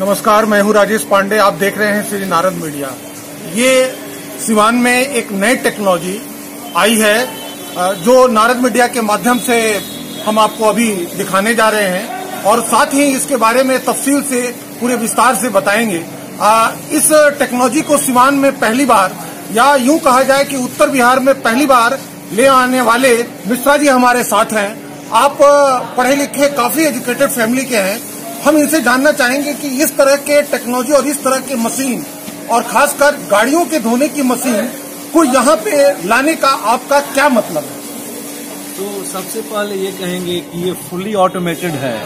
नमस्कार, मैं हूं राजेश पांडे। आप देख रहे हैं श्री नारद मीडिया। ये सिवान में एक नई टेक्नोलॉजी आई है जो नारद मीडिया के माध्यम से हम आपको अभी दिखाने जा रहे हैं और साथ ही इसके बारे में तफसील से पूरे विस्तार से बताएंगे। इस टेक्नोलॉजी को सिवान में पहली बार, या यूं कहा जाए कि उत्तर बिहार में पहली बार ले आने वाले मिश्रा जी हमारे साथ हैं। आप पढ़े लिखे, काफी एजुकेटेड फैमिली के हैं। हम इनसे जानना चाहेंगे कि इस तरह के टेक्नोलॉजी और इस तरह के मशीन और खासकर गाड़ियों के धोने की मशीन को यहाँ पे लाने का आपका क्या मतलब है? तो सबसे पहले ये कहेंगे कि ये फुली ऑटोमेटेड है,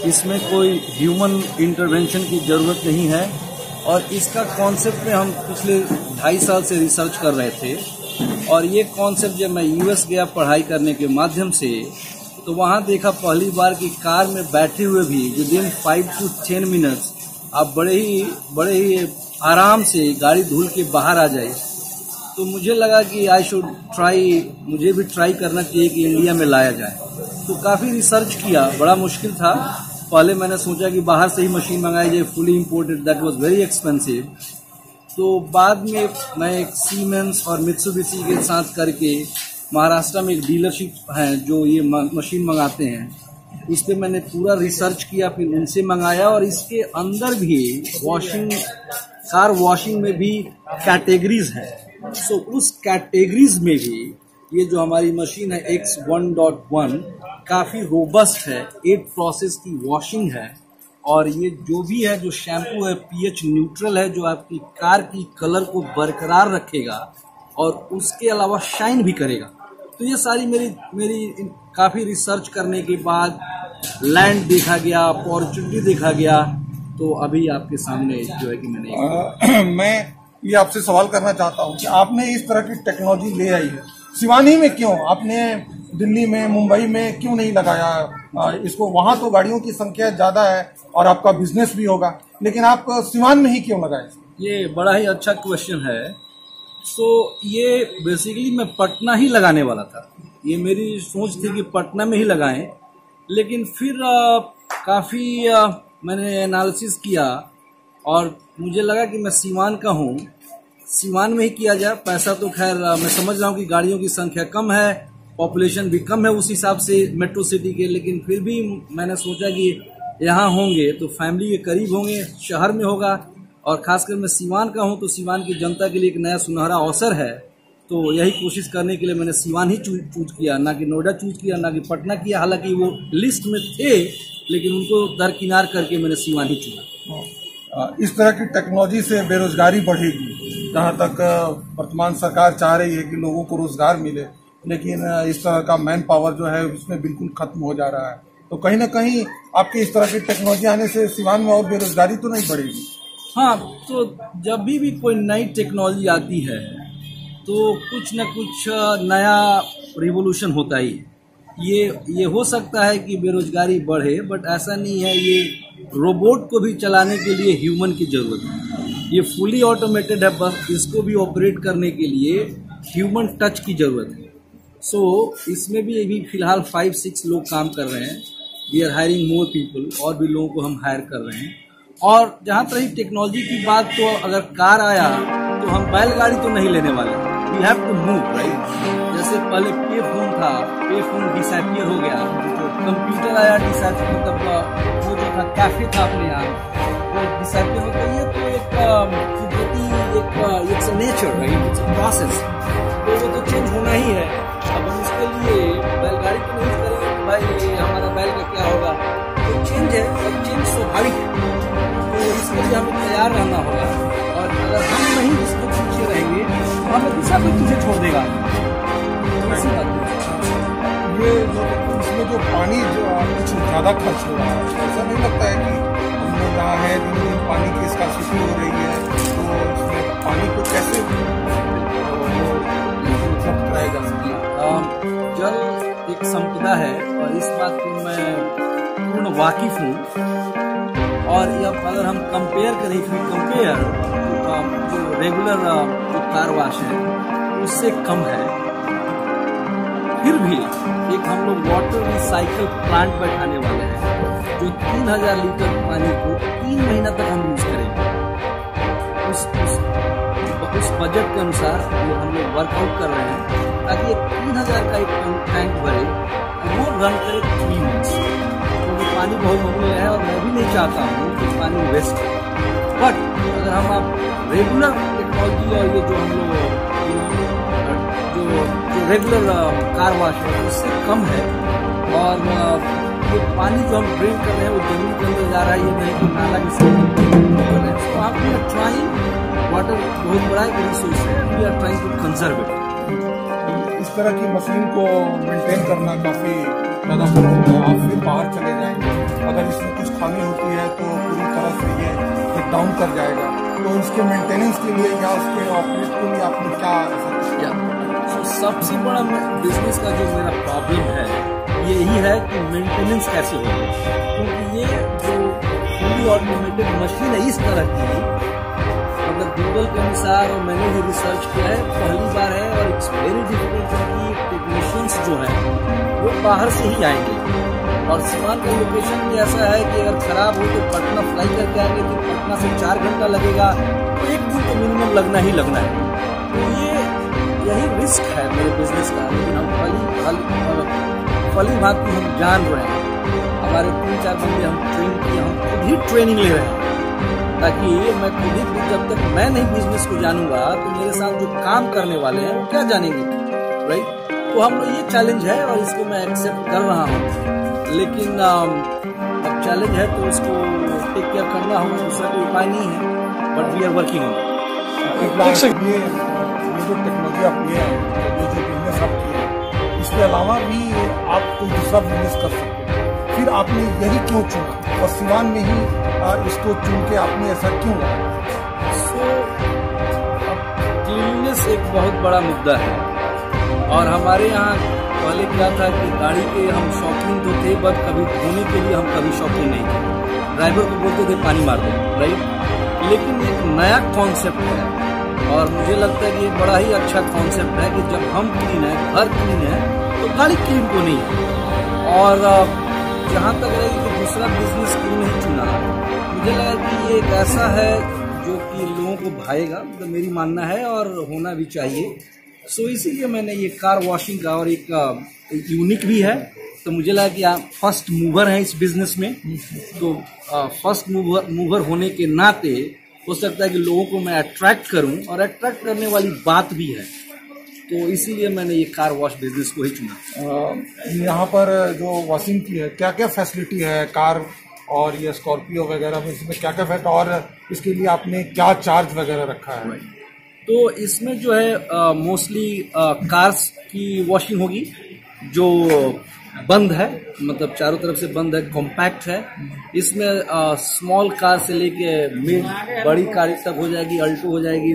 इसमें कोई ह्यूमन इंटरवेंशन की जरूरत नहीं है। और इसका कॉन्सेप्ट में हम पिछले 2.5 साल से रिसर्च कर रहे थे और ये कॉन्सेप्ट जब मैं यूएस गया पढ़ाई करने के माध्यम से, तो वहाँ देखा पहली बार कि कार में बैठे हुए भी विदिन 5 to 10 मिनट्स आप बड़े ही आराम से गाड़ी धुल के बाहर आ जाए। तो मुझे लगा कि आई शुड ट्राई, मुझे भी ट्राई करना चाहिए कि इंडिया में लाया जाए। तो काफ़ी रिसर्च किया, बड़ा मुश्किल था। पहले मैंने सोचा कि बाहर से ही मशीन मंगाई जाए, fully imported, that was very expensive. तो बाद में मैं एक सीमेंस और मित्सुबिशी के साथ करके महाराष्ट्र में एक डीलरशिप है जो ये मशीन मंगाते हैं, उस पर मैंने पूरा रिसर्च किया, फिर उनसे मंगाया। और इसके अंदर भी कार वॉशिंग में भी कैटेगरीज है। सो उस कैटेगरीज में भी ये जो हमारी मशीन है X1.1 काफ़ी रोबस्ट है, 8 प्रोसेस की वॉशिंग है। और ये जो भी है, जो शैम्पू है, pH न्यूट्रल है, जो आपकी कार की कलर को बरकरार रखेगा और उसके अलावा शाइन भी करेगा। तो ये सारी मेरी काफ़ी रिसर्च करने के बाद लैंड देखा गया, अपॉर्चुनिटी देखा गया। तो अभी आपके सामने जो है कि मैं ये आपसे सवाल करना चाहता हूँ कि आपने इस तरह की टेक्नोलॉजी ले आई है, सिवान ही में क्यों? आपने दिल्ली में, मुंबई में क्यों नहीं लगाया इसको? वहाँ तो गाड़ियों की संख्या ज़्यादा है और आपका बिजनेस भी होगा, लेकिन आप सिवान में ही क्यों लगाए? ये बड़ा ही अच्छा क्वेश्चन है। ये बेसिकली मैं पटना ही लगाने वाला था। ये मेरी सोच थी कि पटना में ही लगाएं, लेकिन फिर काफ़ी मैंने एनालिसिस किया और मुझे लगा कि मैं सिवान का हूँ, सिवान में ही किया जाए। पैसा तो खैर मैं समझ रहा हूँ कि गाड़ियों की संख्या कम है, पॉपुलेशन भी कम है उस हिसाब से मेट्रो सिटी के, लेकिन फिर भी मैंने सोचा कि यहाँ होंगे तो फैमिली के करीब होंगे, शहर में होगा। और खासकर मैं सिवान का हूँ तो सिवान की जनता के लिए एक नया सुनहरा अवसर है। तो यही कोशिश करने के लिए मैंने सिवान ही चूज किया, ना कि नोएडा चूज किया, ना कि पटना किया। हालांकि वो लिस्ट में थे, लेकिन उनको दरकिनार करके मैंने सिवान ही चुना। इस तरह की टेक्नोलॉजी से बेरोजगारी बढ़ेगी, जहाँ तक वर्तमान सरकार चाह रही है कि लोगों को रोजगार मिले, लेकिन इस तरह का मैन पावर जो है उसमें बिल्कुल खत्म हो जा रहा है। तो कहीं ना कहीं आपकी इस तरह की टेक्नोलॉजी आने से सिवान में और बेरोजगारी तो नहीं बढ़ेगी? हाँ, तो जब भी कोई नई टेक्नोलॉजी आती है तो कुछ न कुछ नया रिवोल्यूशन होता ही है। ये हो सकता है कि बेरोजगारी बढ़े, बट ऐसा नहीं है। ये रोबोट को भी चलाने के लिए ह्यूमन की ज़रूरत है। ये फुली ऑटोमेटेड है, बस इसको भी ऑपरेट करने के लिए ह्यूमन टच की ज़रूरत है। इसमें भी अभी फ़िलहाल 5-6 लोग काम कर रहे हैं। We are hiring more people, और भी लोगों को हम हायर कर रहे हैं। और जहाँ तक टेक्नोलॉजी की बात, तो अगर कार आया तो हम बैलगाड़ी तो नहीं लेने वाले, we have to move, right. जैसे पहले पे फोन था, पे फोन डिसअपियर हो गया, कंप्यूटर आया डिसअपियर, मतलब वो जो था कैफे था अपने यहाँ, वो डिसअपियर हो गया। ये तो एक कुदरती it's a nature, right, it's a process, तो वो तो चेंज होना ही है। अब हम इसके लिए बैलगाड़ी तो नहीं करेंगे, भाई हमारा बैल का क्या होगा? तो चेंज है, और चेंज स्वाभाविक है, तो इसके लिए हमें तैयार रहना होगा। और अगर हम नहीं इसके पीछे रहेंगे तो हमें दूसरा कोई पीछे छोड़ देगा। ऐसी बात ये इसमें जो पानी जो कुछ ज़्यादा खर्च हो रहा है, ऐसा नहीं लगता है कि हम लोग जहाँ है पानी की स्कार्सिटी हो रही है, तो इसमें पानी को कैसे उपलब्ध कराया जा सकता? जल एक संपदा है और इस बात को मैं पूर्ण वाकिफ हूँ। और अब अगर हम कंपेयर करें, जो रेगुलर जो कार वाश है उससे कम है, फिर भी एक हम लोग वाटर रिसाइकल प्लांट बैठाने वाले हैं जो 3000 लीटर पानी को 3 महीना तक हम यूज करेंगे। उस बजट के अनुसार ये हम लोग वर्कआउट कर रहे हैं ताकि ये 3000 का एक टैंक भरे वो रन करे 3 मंथ्स। क्योंकि पानी बहुत महंगा है और मैं भी नहीं चाहता हूँ कि पानी वेस्ट है। बट अगर हम रेगुलर टेक्नोलॉजी और ये जो हम लोग जो रेगुलर कार वॉश है उससे कम है और ये पानी जो हम ड्रेन कर रहे हैं वो जमीन के अंदर जा रहा है, ये नहीं कि नाला के साथ कर रहे हैं। तो आप वी आर ट्राइंग, वाटर बहुत बड़ा एक रिसोर्स है, we are trying to conserve it. इस तरह की मशीन को मेंटेन करना काफी ज्यादा मुश्किल है। आप फिर बाहर चले जाएंगे, अगर इसमें कुछ खामी होती है तो पूरी तरह से ये डाउन कर जाएगा। तो उसके मेंटेनेंस के लिए या उसके ऑपरेट के लिए आपने क्या किया? सबसे बड़ा बिजनेस का जो मेरा प्रॉब्लम है यही है कि मेंटेनेंस कैसे होगी, क्योंकि ये जो फुली ऑटोमेटेड मशीन है इस तरह की, मतलब गूगल के अनुसार और मैंने भी रिसर्च किया है, पहली बार है और इट्स वेरी डिफिकल्ट क्योंकि टेक्नीशियंस जो हैं वो बाहर से ही आएंगे और सीवान का लोकेशन भी ऐसा है कि अगर खराब हो तो पटना फ्लाई करके आएंगे तो पटना से 4 घंटा लगेगा, तो 1 दिन तो मिनिमम लगना ही लगना है। तो यही रिस्क है मेरे बिजनेस का। लेकिन हम फली भांति हम जान रहे हैं, हमारे 3-4 बंदे हम ट्रेन किए, हम खुद ही ट्रेनिंग ले रहे हैं ताकि मैं खुद ही, जब तक मैं नहीं बिजनेस को जानूंगा तो मेरे साथ जो काम करने वाले हैं वो क्या जानेंगे, राइट? तो हम लोग ये चैलेंज है और इसको मैं एक्सेप्ट कर रहा हूँ। लेकिन अब चैलेंज है तो उसको टेक केयर करना होगा, दूसरा कोई उपाय नहीं है, but we are working on. ये जो टेक्नोलॉजी आप लिए हैं, ये जो बिजनेस आप किए हैं, इसके अलावा भी आप कोई दूसरा बिजनेस कर सकते हैं, फिर आपने यही क्यों चुना और सीवान में ही इसको चुन के आपने ऐसा क्यों किया? क्लीननेस एक बहुत बड़ा मुद्दा है और हमारे यहाँ पहले क्या था कि गाड़ी के हम शौकीन तो थे, बट कभी धोने के लिए हम कभी शौकीन नहीं थे। ड्राइवर को बोलते थे पानी मार दो, राइट? लेकिन एक नया कॉन्सेप्ट है और मुझे लगता है कि एक बड़ा ही अच्छा कॉन्सेप्ट है कि जब हम क्लीन है, घर क्लीन है, तो गाड़ी क्लीन को नहीं है। और जहाँ तक रही कि दूसरा बिजनेस क्यों नहीं चुना, मुझे लगा कि ये एक ऐसा है जो कि लोगों को भाएगा, मतलब मेरी मानना है और होना भी चाहिए। सो इसीलिए मैंने ये कार वॉशिंग का, और एक यूनिक भी है, तो मुझे लगा कि आप फर्स्ट मूवर हैं इस बिजनेस में, तो फर्स्ट मूवर होने के नाते हो सकता है कि लोगों को मैं अट्रैक्ट करूं, और अट्रैक्ट करने वाली बात भी है, तो इसीलिए मैंने ये कार वॉश बिजनेस को ही चुना। यहाँ पर जो वॉशिंग की है, क्या क्या फैसिलिटी है कार और ये स्कॉर्पियो वगैरह में, इसमें क्या क्या फैसिलिटी, और इसके लिए आपने क्या चार्ज वगैरह रखा है? तो इसमें जो है मोस्टली कार्स की वॉशिंग होगी जो बंद है, मतलब चारों तरफ से बंद है, कॉम्पैक्ट है। इसमें स्मॉल कार से लेके मिड बड़ी कार तक हो जाएगी, अल्टो हो जाएगी,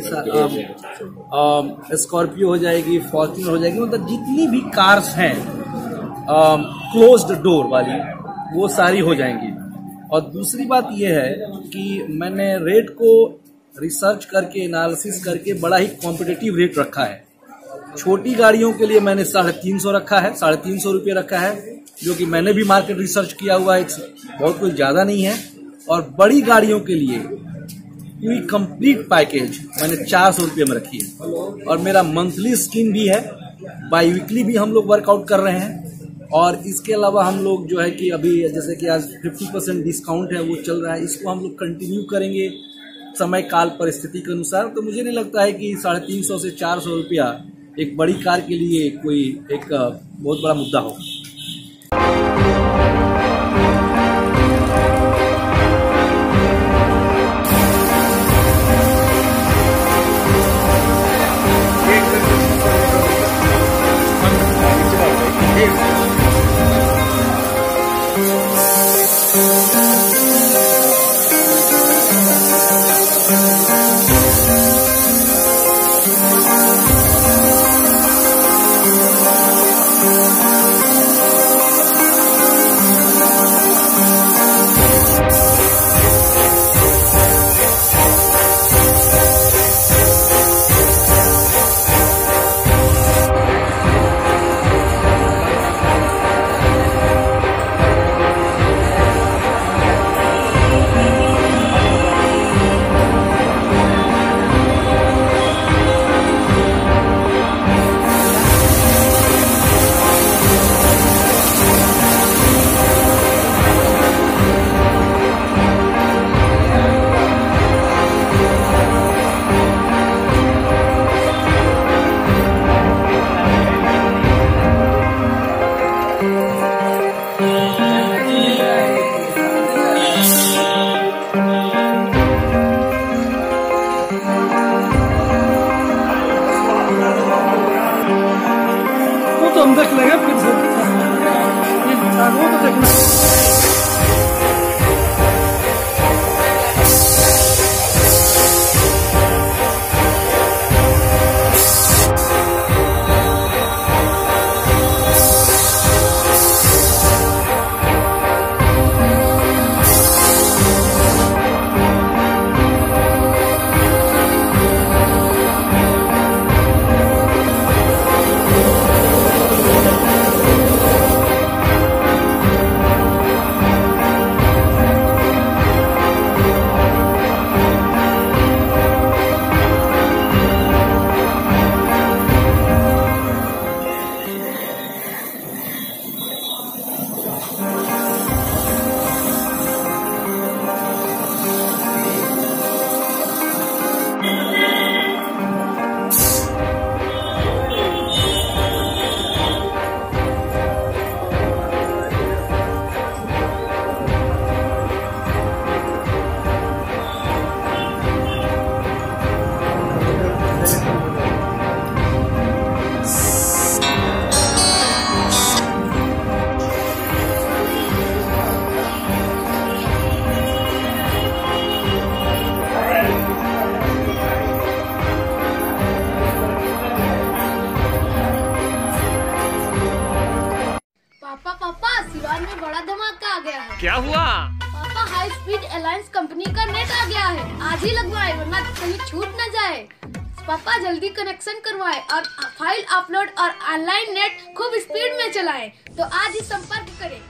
स्कॉर्पियो हो जाएगी, फॉर्च्यूनर हो जाएगी, मतलब जितनी भी कार्स हैं क्लोज्ड डोर वाली वो सारी हो जाएंगी। और दूसरी बात यह है कि मैंने रेट को रिसर्च करके, एनालिसिस करके बड़ा ही कॉम्पिटिटिव रेट रखा है। छोटी गाड़ियों के लिए मैंने 350 रखा है, 350 रुपये रखा है, जो कि मैंने भी मार्केट रिसर्च किया हुआ है, बहुत कुछ ज्यादा नहीं है। और बड़ी गाड़ियों के लिए पूरी कंप्लीट पैकेज मैंने 400 रुपये में रखी है। और मेरा मंथली स्कीम भी है, बाई वीकली भी हम लोग वर्कआउट कर रहे हैं। और इसके अलावा हम लोग जो है कि अभी जैसे कि आज 50% डिस्काउंट है वो चल रहा है, इसको हम लोग कंटिन्यू करेंगे समय काल परिस्थिति के अनुसार। तो मुझे नहीं लगता है कि 350 से 400 रुपया एक बड़ी कार के लिए कोई एक बहुत बड़ा मुद्दा हो। देख लेंगे फिर से वो तो देखना। पापा सिवान में बड़ा धमाका आ गया है। क्या हुआ? पापा हाई स्पीड अलायंस कंपनी का नेट आ गया है, आज ही लगवाए वरना कहीं छूट न जाए। पापा जल्दी कनेक्शन करवाए और फाइल अपलोड और ऑनलाइन नेट खूब स्पीड में चलाएं। तो आज ही संपर्क करें।